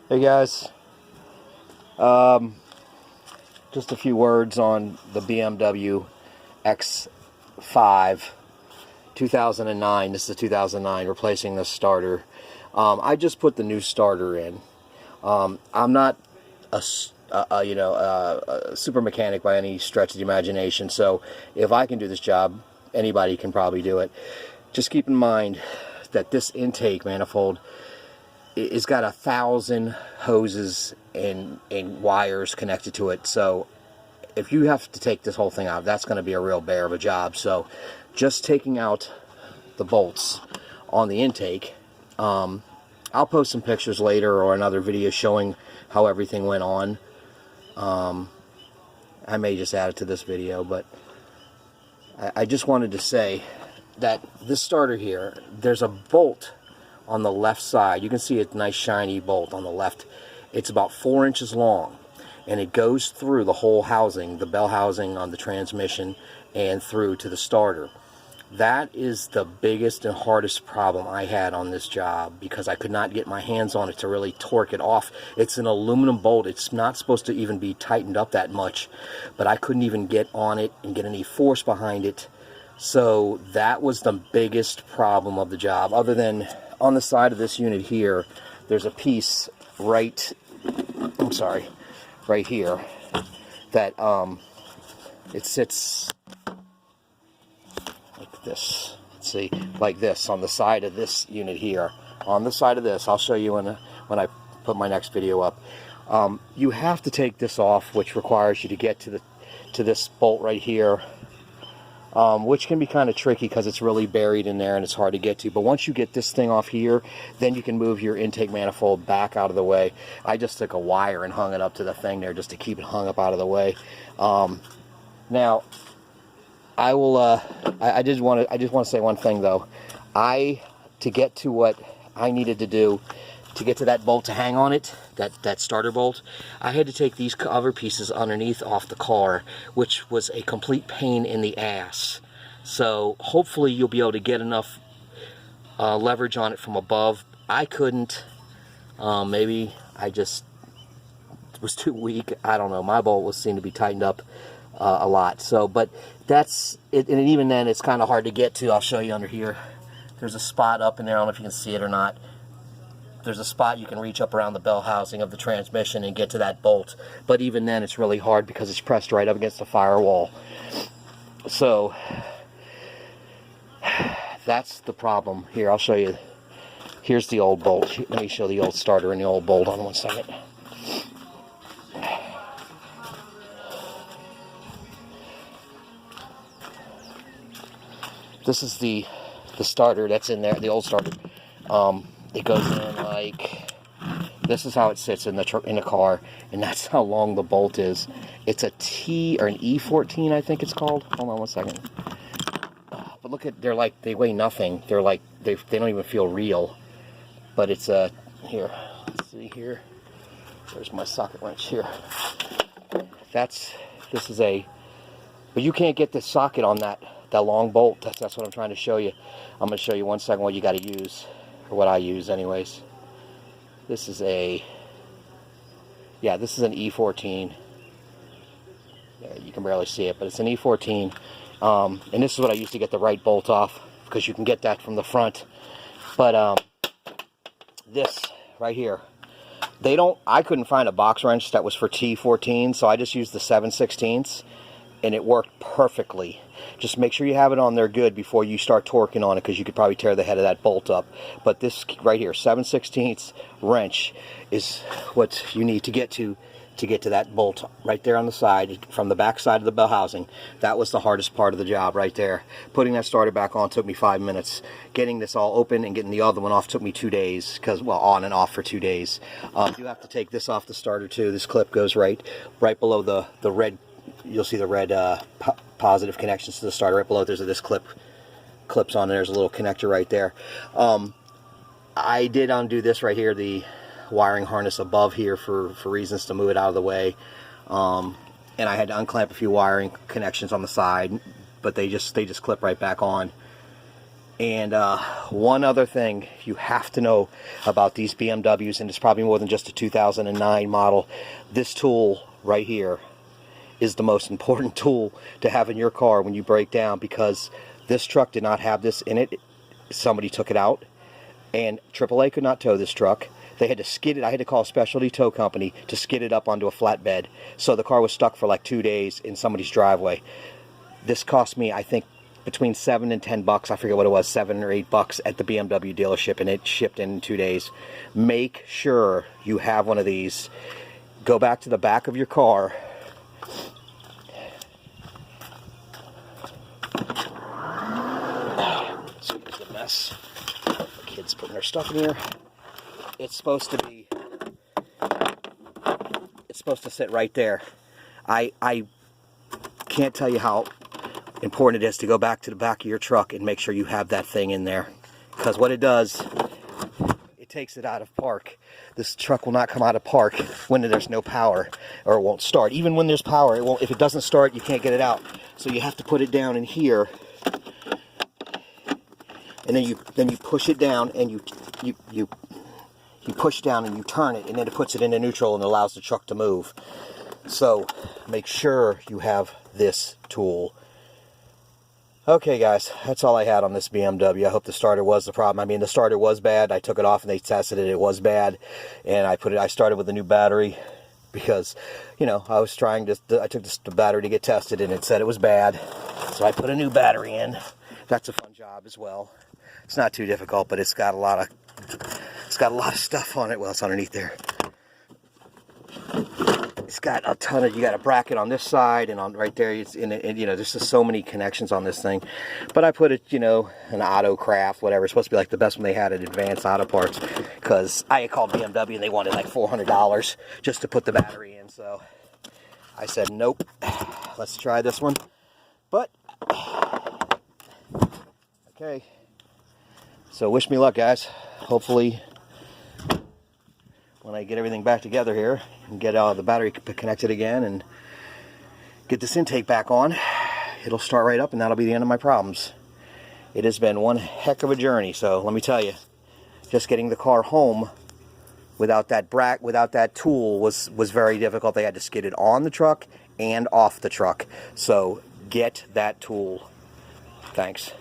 Hey guys, just a few words on the BMW X5 2009. This is the 2009, replacing the starter. I just put the new starter in. I'm not a super mechanic by any stretch of the imagination, so if I can do this job, anybody can probably do it. Just keep in mind that this intake manifold, it's got 1,000 hoses and wires connected to it. So if you have to take this whole thing out, that's going to be a real bear of a job. So just taking out the bolts on the intake, I'll post some pictures later or another video showing how everything went on. I may just add it to this video, but I just wanted to say that this starter here, there's a bolt on the left side. You can see a nice shiny bolt on the left. It's about 4 inches long, and it goes through the whole housing, the bell housing on the transmission, and through to the starter. That is the biggest and hardest problem I had on this job, because I could not get my hands on it to really torque it off. It's an aluminum bolt. It's not supposed to even be tightened up that much, but I couldn't even get on it and get any force behind it. So that was the biggest problem of the job. Other than on the side of this unit here, there's a piece right here that it sits like this. Let's see, like this on the side of this unit here. On the side of this, I'll show you when I put my next video up. You have to take this off, which requires you to get to this bolt right here. Which can be kind of tricky because it's really buried in there and it's hard to get to. But once you get this thing off here, then you can move your intake manifold back out of the way. I just took a wire and hung it up to the thing there just to keep it hung up out of the way. Now, I will. I just want to say one thing though. To get to what I needed to do to get to that bolt to hang on it, that starter bolt, I had to take these cover pieces underneath off the car, which was a complete pain in the ass. So hopefully you'll be able to get enough leverage on it from above. I couldn't. Maybe I just was too weak. I don't know. My bolt seemed to be tightened up a lot. So, but that's it. And even then, it's kind of hard to get to. I'll show you under here. There's a spot up in there. I don't know if you can see it or not. There's a spot you can reach up around the bell housing of the transmission and get to that bolt. But even then, it's really hard because it's pressed right up against the firewall. So that's the problem. Here, I'll show you. Here's the old bolt. Let me show the old starter and the old bolt on one second. This is the starter that's in there, the old starter. It goes in like this. Is how it sits in the car, and that's how long the bolt is. It's a T or an E14, I think it's called. Hold on one second. But look at, they weigh nothing. They're like they don't even feel real. But it's a here. Let's see here. There's my socket wrench here. This is a. But you can't get the socket on that long bolt. That's what I'm trying to show you. I'm going to show you one second what you got to use. Or what I use anyways. This is an E14. You can barely see it, but it's an E14. And this is what I use to get the right bolt off, because you can get that from the front. But this right here, I couldn't find a box wrench that was for T14, so I just used the 7/16, and it worked perfectly. Just make sure you have it on there good before you start torquing on it, because you could probably tear the head of that bolt up. But this right here, 7/16 wrench, is what you need to get to that bolt right there on the side, from the back side of the bell housing. That was the hardest part of the job right there. Putting that starter back on took me 5 minutes. Getting this all open and getting the other one off took me 2 days, because, well, on and off for 2 days. You have to take this off the starter too. This clip goes right below the red. You'll see the red positive connections to the starter right below. There's this clips on. There's a little connector right there. I did undo this right here, the wiring harness above here, for reasons to move it out of the way. And I had to unclamp a few wiring connections on the side, but they just clip right back on. And one other thing you have to know about these BMWs, and it's probably more than just a 2009 model, this tool right here is the most important tool to have in your car when you break down, because this truck did not have this in it. Somebody took it out, and AAA could not tow this truck. They had to skid it. I had to call a specialty tow company to skid it up onto a flatbed. So the car was stuck for like 2 days in somebody's driveway. This cost me, I think, between $7 and $10. I forget what it was, $7 or $8 at the BMW dealership, and it shipped in 2 days. Make sure you have one of these. Go back to the back of your car. So here's the mess. The kids putting their stuff in here. It's supposed to sit right there. I can't tell you how important it is to go back to the back of your truck and make sure you have that thing in there, because what it does, it takes it out of park. This truck will not come out of park when there's no power, or it won't start. Even when there's power, it won't. If it doesn't start, you can't get it out. So you have to put it down in here, and then you push it down, and you push down and you turn it, and then it puts it into neutral and allows the truck to move. So make sure you have this tool. Okay guys, that's all I had on this BMW. I hope the starter was the problem. I mean, the starter was bad. I took it off and they tested it. It was bad. And I started with a new battery because, you know, I took the battery to get tested and it said it was bad. So I put a new battery in. That's a fun job as well. It's not too difficult, but it's got a lot of stuff on it. Well, it's underneath there. It's got a ton of, you got a bracket on this side and on right there, it's in it, you know, there's just so many connections on this thing. But I put it, you know, an Autocraft, whatever. It's supposed to be like the best one they had at Advanced Auto Parts, because I had called BMW and they wanted like $400 just to put the battery in. So I said, nope, let's try this one. But, okay. So wish me luck, guys. Hopefully, when I get everything back together here and get the battery connected again and get this intake back on, it'll start right up and that'll be the end of my problems. It has been one heck of a journey, so let me tell you, just getting the car home without that tool was very difficult. They had to skid it on the truck and off the truck. So get that tool. Thanks.